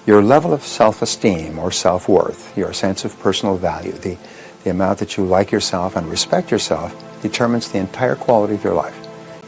Your level of self-esteem or self-worth, your sense of personal value, the amount that you like yourself and respect yourself, determines the entire quality of your life.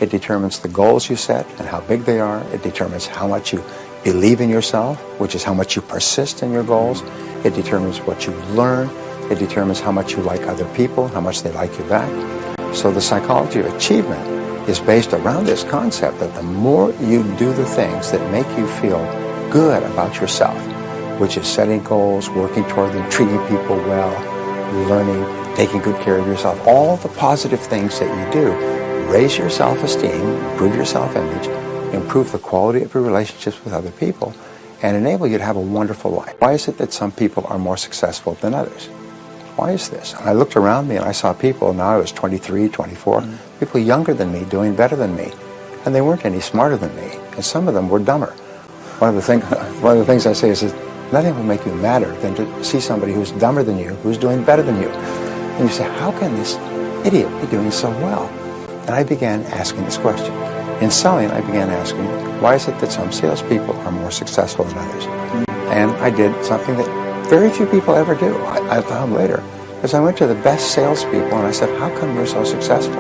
It determines the goals you set and how big they are. It determines how much you believe in yourself, which is how much you persist in your goals. It determines what you learn. It determines how much you like other people, how much they like you back. So the psychology of achievement is based around this concept that the more you do the things that make you feel good about yourself, which is setting goals, working toward them, treating people well, learning, taking good care of yourself, all the positive things that you do, raise your self-esteem, improve your self-image, improve the quality of your relationships with other people, and enable you to have a wonderful life. Why is it that some people are more successful than others? Why is this? And I looked around me and I saw people, now I was 23, 24, people younger than me doing better than me. And they weren't any smarter than me. And some of them were dumber. One of the things I say is that nothing will make you madder than to see somebody who's dumber than you, who's doing better than you. And you say, how can this idiot be doing so well? And I began asking this question. In selling, I began asking, why is it that some salespeople are more successful than others? And I did something that very few people ever do. I found later, as I went to the best salespeople and I said, how come you're so successful?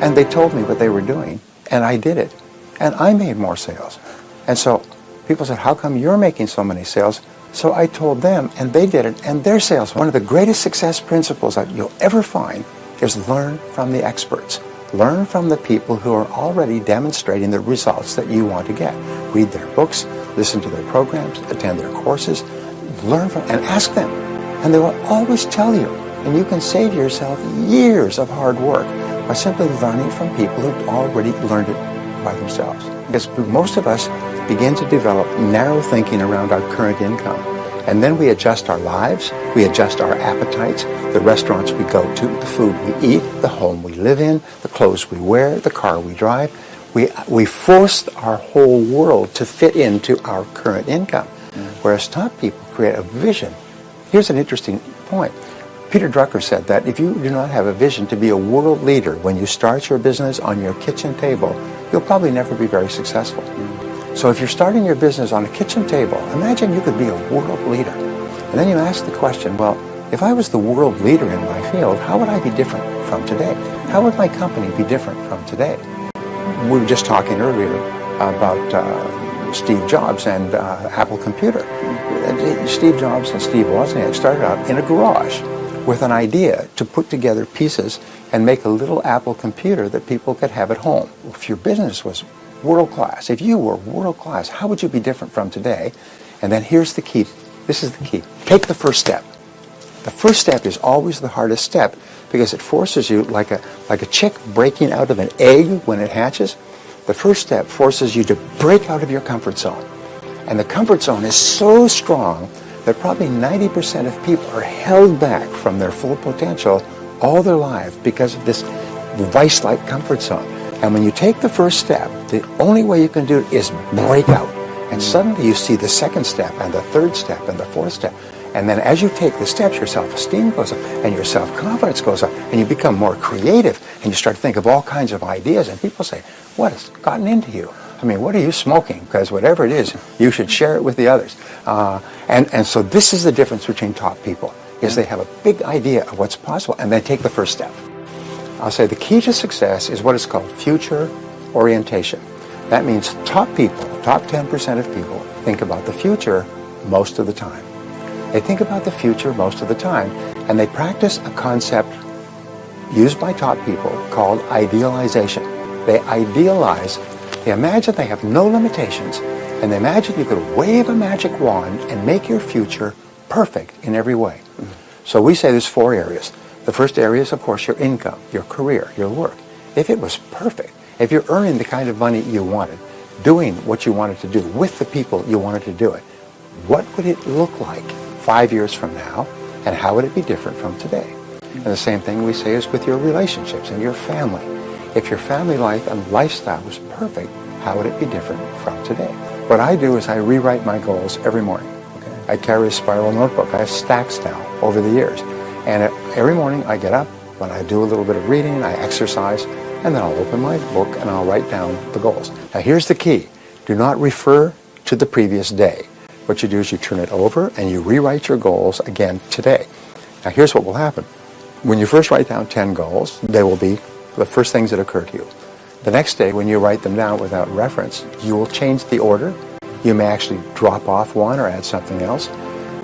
And they told me what they were doing, and I did it. And I made more sales. And so people said, how come you're making so many sales? So I told them, and they did it, and their sales. One of the greatest success principles that you'll ever find is learn from the experts. Learn from the people who are already demonstrating the results that you want to get. Read their books, listen to their programs, attend their courses, learn from, and ask them. And they will always tell you. And you can save yourself years of hard work by simply learning from people who've already learned it by themselves. Because most of us begin to develop narrow thinking around our current income. And then we adjust our lives, we adjust our appetites, the restaurants we go to, the food we eat, the home we live in, the clothes we wear, the car we drive. We force our whole world to fit into our current income. Whereas top people create a vision. Here's an interesting point. Peter Drucker said that if you do not have a vision to be a world leader when you start your business on your kitchen table, you'll probably never be very successful. So if you're starting your business on a kitchen table, imagine you could be a world leader. And then you ask the question, well, if I was the world leader in my field, how would I be different from today? How would my company be different from today? We were just talking earlier about Steve Jobs and Apple Computer. Steve Jobs and Steve Wozniak started out in a garage with an idea to put together pieces and make a little Apple computer that people could have at home. If your business was world-class, if you were world-class, how would you be different from today? And then here's the key. This is the key. Take the first step. The first step is always the hardest step because it forces you, like a chick breaking out of an egg when it hatches. The first step forces you to break out of your comfort zone. And the comfort zone is so strong that probably 90% of people are held back from their full potential all their life because of this vice-like comfort zone. And when you take the first step, the only way you can do it is break out. And suddenly you see the second step and the third step and the fourth step. And then as you take the steps, your self-esteem goes up and your self-confidence goes up and you become more creative and you start to think of all kinds of ideas. And people say, what has gotten into you? I mean, what are you smoking? Because whatever it is, you should share it with the others. And so this is the difference between top people, is they have a big idea of what's possible and they take the first step. I'll say the key to success is what is called future orientation. That means top people, top 10% of people, think about the future most of the time. They think about the future most of the time, and they practice a concept used by top people called idealization. They idealize, they imagine they have no limitations, and they imagine you could wave a magic wand and make your future perfect in every way. So we say there's 4 areas. The first area is, of course, your income, your career, your work. If it was perfect, if you're earning the kind of money you wanted, doing what you wanted to do with the people you wanted to do it, what would it look like 5 years from now, and how would it be different from today? And the same thing we say is with your relationships and your family. If your family life and lifestyle was perfect, how would it be different from today? What I do is I rewrite my goals every morning. Okay? I carry a spiral notebook. I have stacks now over the years. And every morning I get up, when I do a little bit of reading, I exercise, and then I'll open my book and I'll write down the goals. Now here's the key. Do not refer to the previous day. what you do is you turn it over and you rewrite your goals again today. Now here's what will happen. When you first write down 10 goals, they will be the first things that occur to you. The next day, when you write them down without reference, you will change the order. You may actually drop off one or add something else.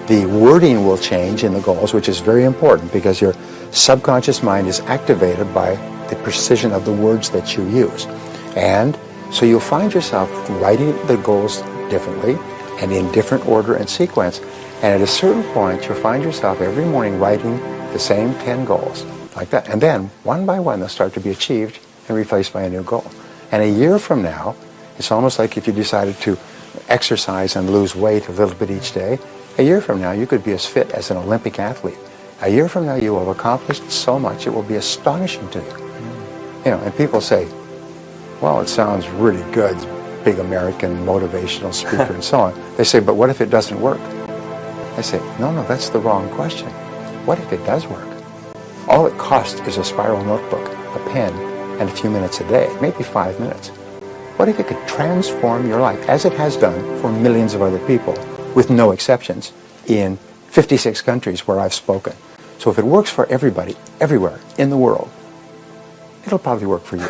The wording will change in the goals, which is very important because your subconscious mind is activated by the precision of the words that you use. And so you'll find yourself writing the goals differently and in different order and sequence. And at a certain point, you'll find yourself every morning writing the same 10 goals, like that. And then, one by one, they'll start to be achieved and replaced by a new goal. And a year from now, it's almost like if you decided to exercise and lose weight a little bit each day, a year from now, you could be as fit as an Olympic athlete. A year from now, you will have accomplished so much, it will be astonishing to you. You know, and people say, well, it sounds really good, big American motivational speaker and so on. They say, but what if it doesn't work? I say, no, that's the wrong question. What if it does work? All it costs is a spiral notebook, a pen, and a few minutes a day, maybe 5 minutes. What if it could transform your life, as it has done for millions of other people, with no exceptions, in 56 countries where I've spoken? So if it works for everybody, everywhere in the world, it'll probably work for you.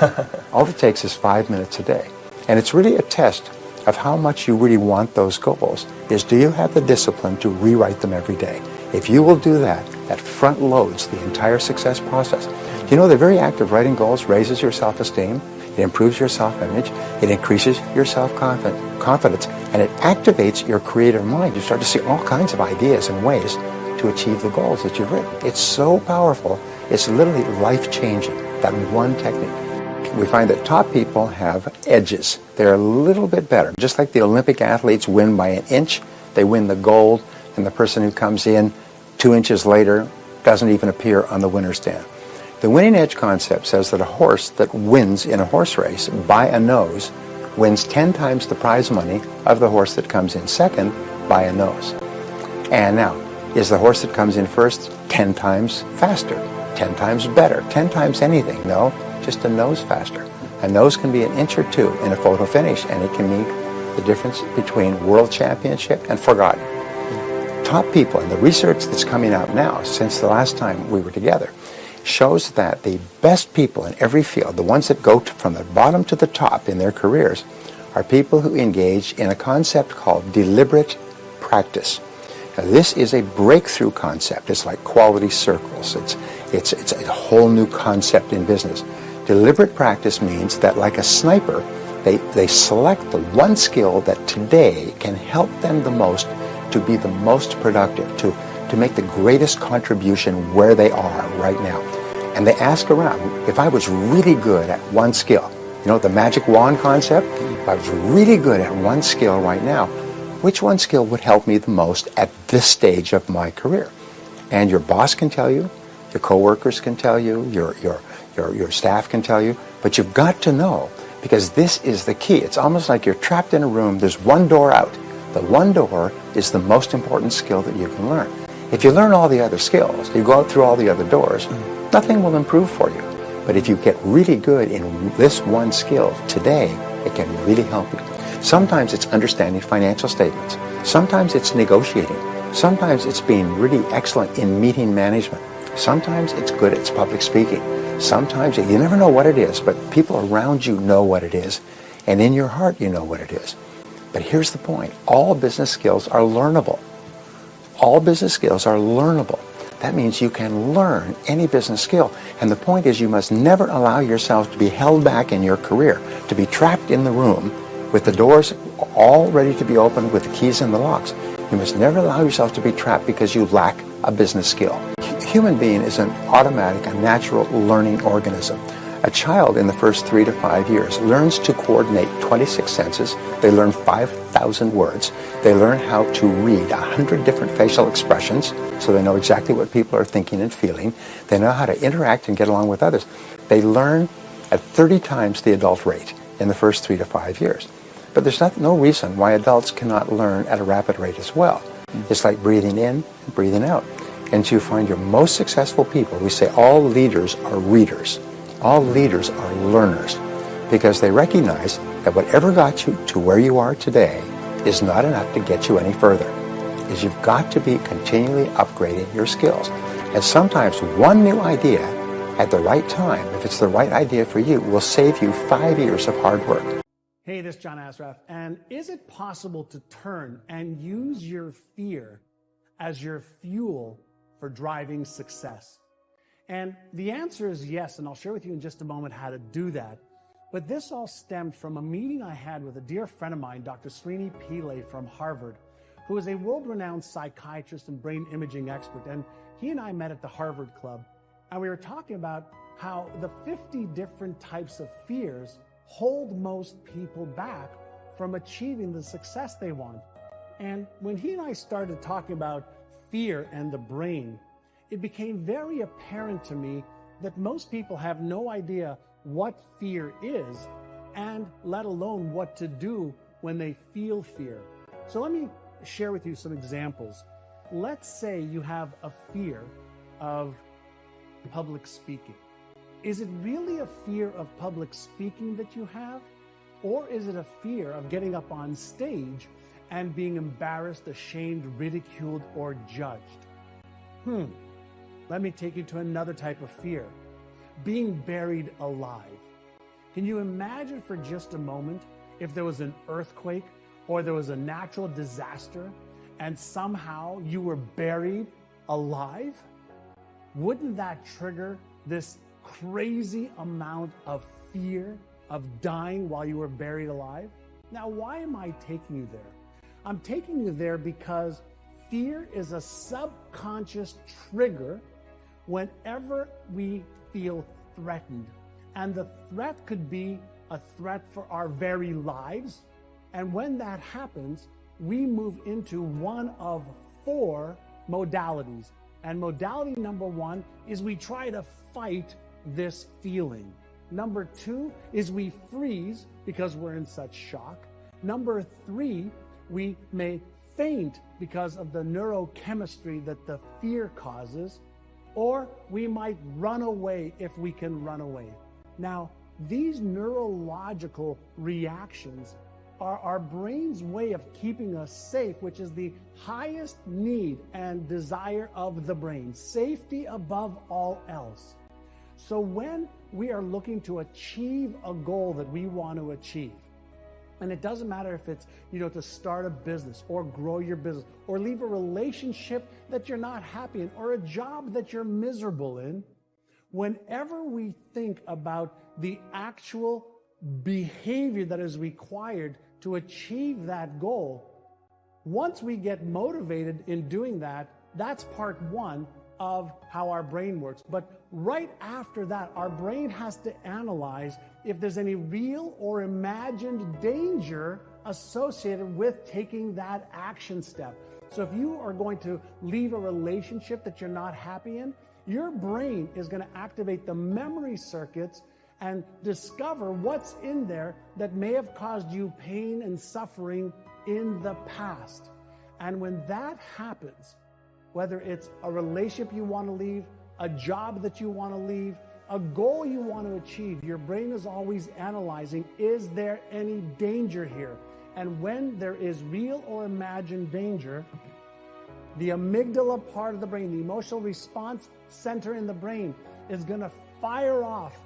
All it takes is 5 minutes a day. And it's really a test of how much you really want those goals, is do you have the discipline to rewrite them every day? If you will do that, that front loads the entire success process. You know, the very act of writing goals raises your self-esteem, it improves your self-image, it increases your self-confidence, and it activates your creative mind. You start to see all kinds of ideas and ways to achieve the goals that you've written. It's so powerful, it's literally life-changing, that one technique. We find that top people have edges. They're a little bit better. Just like the Olympic athletes win by an inch, they win the gold, and the person who comes in 2 inches later doesn't even appear on the winner's stand. The winning edge concept says that a horse that wins in a horse race by a nose wins 10 times the prize money of the horse that comes in second by a nose. And now, is the horse that comes in first 10 times faster, 10 times better, 10 times anything? No, just a nose faster. A nose can be an inch or two in a photo finish, and it can mean the difference between world championship and forgotten. Top people, and the research that's coming out now since the last time we were together, shows that the best people in every field, the ones that go from the bottom to the top in their careers, are people who engage in a concept called deliberate practice. Now, this is a breakthrough concept. It's like quality circles. It's a whole new concept in business. Deliberate practice means that, like a sniper, they select the one skill that today can help them the most to be the most productive, to make the greatest contribution where they are right now. And they ask around, if I was really good at one skill, you know, the magic wand concept, if I was really good at one skill right now, which one skill would help me the most at this stage of my career? And your boss can tell you, your coworkers can tell you, your staff can tell you, but you've got to know, because this is the key. It's almost like you're trapped in a room, there's one door out. The one door is the most important skill that you can learn. If you learn all the other skills, you go out through all the other doors, nothing will improve for you. But if you get really good in this one skill today, it can really help you. Sometimes it's understanding financial statements. Sometimes it's negotiating. Sometimes it's being really excellent in meeting management. Sometimes it's good at public speaking. Sometimes, you never know what it is, but people around you know what it is. And in your heart, you know what it is. But here's the point. All business skills are learnable. All business skills are learnable. That means you can learn any business skill. And the point is, you must never allow yourself to be held back in your career, to be trapped in the room with the doors all ready to be opened with the keys in the locks. You must never allow yourself to be trapped because you lack a business skill. A human being is an automatic, a natural learning organism. A child in the first 3 to 5 years learns to coordinate 26 senses. They learn 5,000 words. They learn how to read 100 different facial expressions, so they know exactly what people are thinking and feeling. They know how to interact and get along with others. They learn at 30 times the adult rate in the first 3 to 5 years. But there's no reason why adults cannot learn at a rapid rate as well. It's like breathing in and breathing out. And you find your most successful people, we say all leaders are readers. All leaders are learners, because they recognize that whatever got you to where you are today is not enough to get you any further. Is you've got to be continually upgrading your skills. And sometimes one new idea at the right time, if it's the right idea for you, will save you 5 years of hard work. Hey, this is John Asraf. And is it possible to turn and use your fear as your fuel for driving success? And the answer is yes, and I'll share with you in just a moment how to do that. But this all stemmed from a meeting I had with a dear friend of mine, Dr. Srini Pillai from Harvard, who is a world-renowned psychiatrist and brain imaging expert. And he and I met at the Harvard Club, and we were talking about how the 50 different types of fears hold most people back from achieving the success they want. And when he and I started talking about fear and the brain, it became very apparent to me that most people have no idea what fear is, and let alone what to do when they feel fear. So let me share with you some examples. Let's say you have a fear of public speaking. Is it really a fear of public speaking that you have? Or is it a fear of getting up on stage and being embarrassed, ashamed, ridiculed, or judged? Let me take you to another type of fear. Being buried alive. Can you imagine for just a moment if there was an earthquake or there was a natural disaster and somehow you were buried alive? Wouldn't that trigger this crazy amount of fear of dying while you were buried alive? Now, why am I taking you there? I'm taking you there because fear is a subconscious trigger whenever we feel threatened. And the threat could be a threat for our very lives. And when that happens, we move into one of 4 modalities. And modality number 1 is we try to fight this feeling. Number 2 is we freeze because we're in such shock. Number 3, we may faint because of the neurochemistry that the fear causes. Or we might run away if we can run away. Now, these neurological reactions are our brain's way of keeping us safe, which is the highest need and desire of the brain, safety above all else. So when we are looking to achieve a goal that we want to achieve, and it doesn't matter if it's, to start a business or grow your business or leave a relationship that you're not happy in or a job that you're miserable in, whenever we think about the actual behavior that is required to achieve that goal, once we get motivated in doing that, that's part 1 of how our brain works. But right after that, our brain has to analyze if there's any real or imagined danger associated with taking that action step. So if you are going to leave a relationship that you're not happy in, your brain is going to activate the memory circuits and discover what's in there that may have caused you pain and suffering in the past. And when that happens, whether it's a relationship you want to leave, a job that you want to leave, a goal you want to achieve, your brain is always analyzing, is there any danger here? And when there is real or imagined danger, the amygdala part of the brain, the emotional response center in the brain, is going to fire off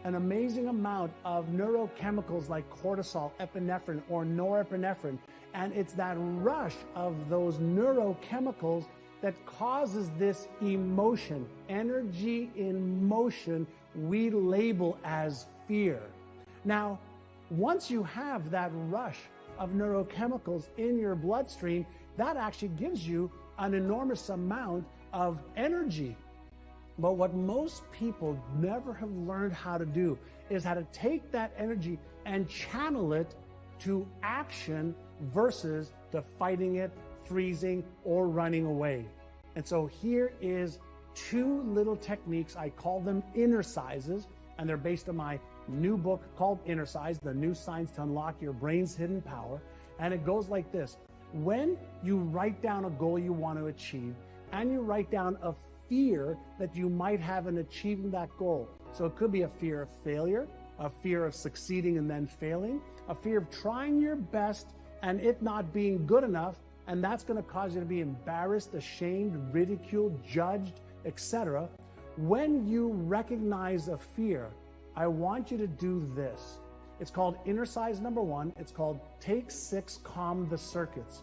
an amazing amount of neurochemicals like cortisol, epinephrine, or norepinephrine. And it's that rush of those neurochemicals that causes this emotion, energy in motion, we label as fear. Now, once you have that rush of neurochemicals in your bloodstream, that actually gives you an enormous amount of energy. But what most people never have learned how to do is how to take that energy and channel it to action versus to fighting it, freezing, or running away. And so here is 2 little techniques. I call them exercises, and they're based on my new book called Exercise, The New Science to Unlock Your Brain's Hidden Power. And it goes like this. When you write down a goal you want to achieve, and you write down a fear that you might have in achieving that goal. So it could be a fear of failure, a fear of succeeding and then failing, a fear of trying your best and it not being good enough, and that's going to cause you to be embarrassed, ashamed, ridiculed, judged, etc. When you recognize a fear, I want you to do this. It's called exercise number 1. It's called Take 6, Calm the Circuits.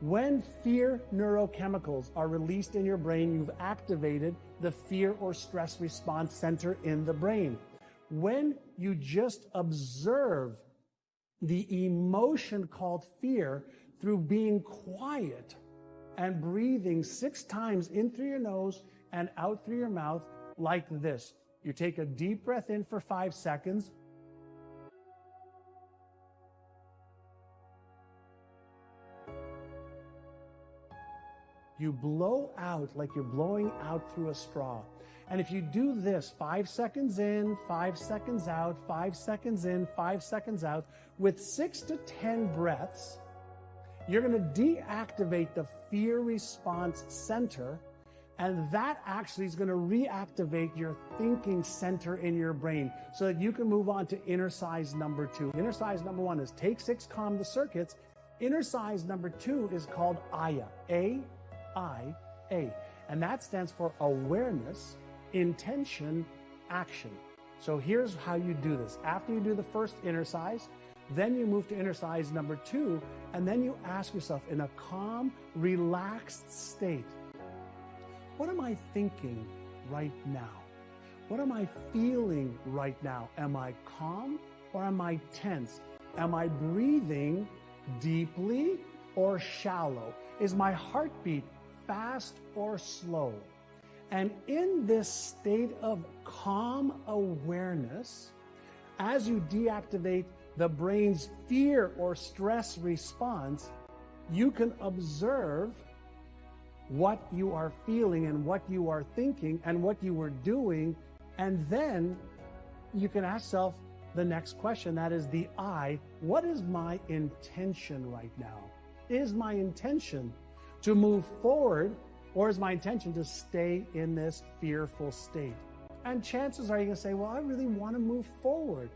When fear neurochemicals are released in your brain, you've activated the fear or stress response center in the brain. When you just observe the emotion called fear through being quiet and breathing 6 times in through your nose and out through your mouth like this. You take a deep breath in for 5 seconds. You blow out like you're blowing out through a straw. And if you do this 5 seconds in, 5 seconds out, 5 seconds in, 5 seconds out, with 6 to 10 breaths, you're going to deactivate the fear response center, and that actually is going to reactivate your thinking center in your brain so that you can move on to exercise number 2. Exercise number 1 is Take 6, Calm the Circuits. Exercise number 2 is called AYA, A-I-A, and that stands for Awareness, Intention, Action. So here's how you do this. After you do the first exercise, then you move to exercise number 2, and then you ask yourself in a calm, relaxed state, what am I thinking right now? What am I feeling right now? Am I calm or am I tense? Am I breathing deeply or shallow? Is my heartbeat fast or slow? And in this state of calm awareness, as you deactivate the brain's fear or stress response, you can observe what you are feeling and what you are thinking and what you are doing, and then you can ask yourself the next question, that is the I. What is my intention right now? Is my intention to move forward, or is my intention to stay in this fearful state? And chances are you're going to say, well, I really want to move forward.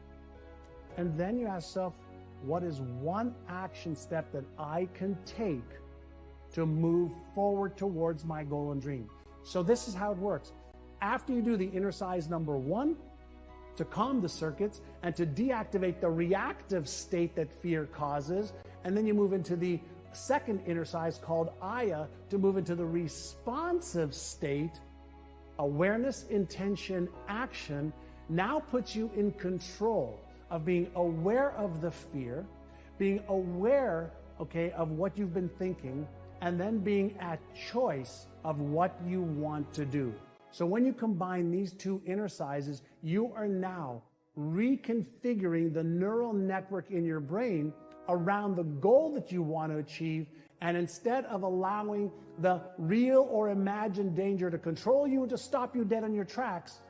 And then you ask yourself, what is one action step that I can take to move forward towards my goal and dream? So this is how it works. After you do the exercise number 1, to calm the circuits and to deactivate the reactive state that fear causes, and then you move into the second exercise called AYA to move into the responsive state, awareness, intention, action, now puts you in control of being aware of the fear, being aware, of what you've been thinking, and then being at choice of what you want to do. So when you combine these 2 exercises, you are now reconfiguring the neural network in your brain around the goal that you want to achieve. And instead of allowing the real or imagined danger to control you and to stop you dead in your tracks,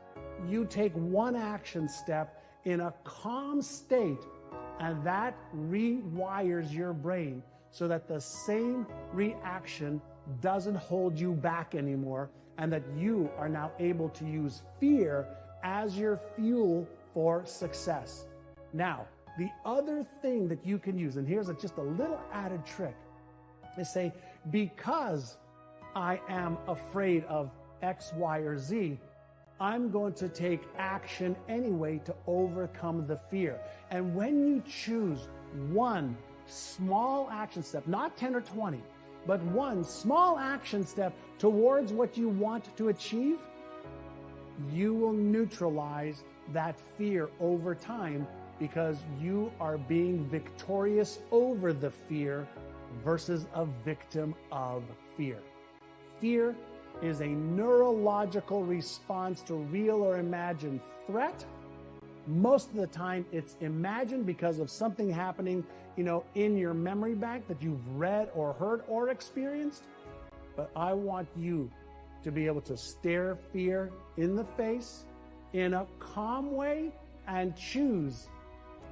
you take one action step in a calm state, and that rewires your brain so that the same reaction doesn't hold you back anymore, and that you are now able to use fear as your fuel for success. Now, the other thing that you can use, and here's just a little added trick, is say, because I am afraid of X, Y, or Z, I'm going to take action anyway to overcome the fear. And when you choose one small action step, not 10 or 20, but one small action step towards what you want to achieve, you will neutralize that fear over time, because you are being victorious over the fear versus a victim of fear. Fear is a neurological response to real or imagined threat. Most of the time it's imagined because of something happening, in your memory bank that you've read or heard or experienced. But I want you to be able to stare fear in the face in a calm way and choose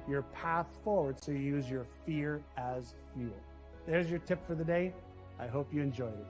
your path forward, so you use your fear as fuel. There's your tip for the day. I hope you enjoyed it.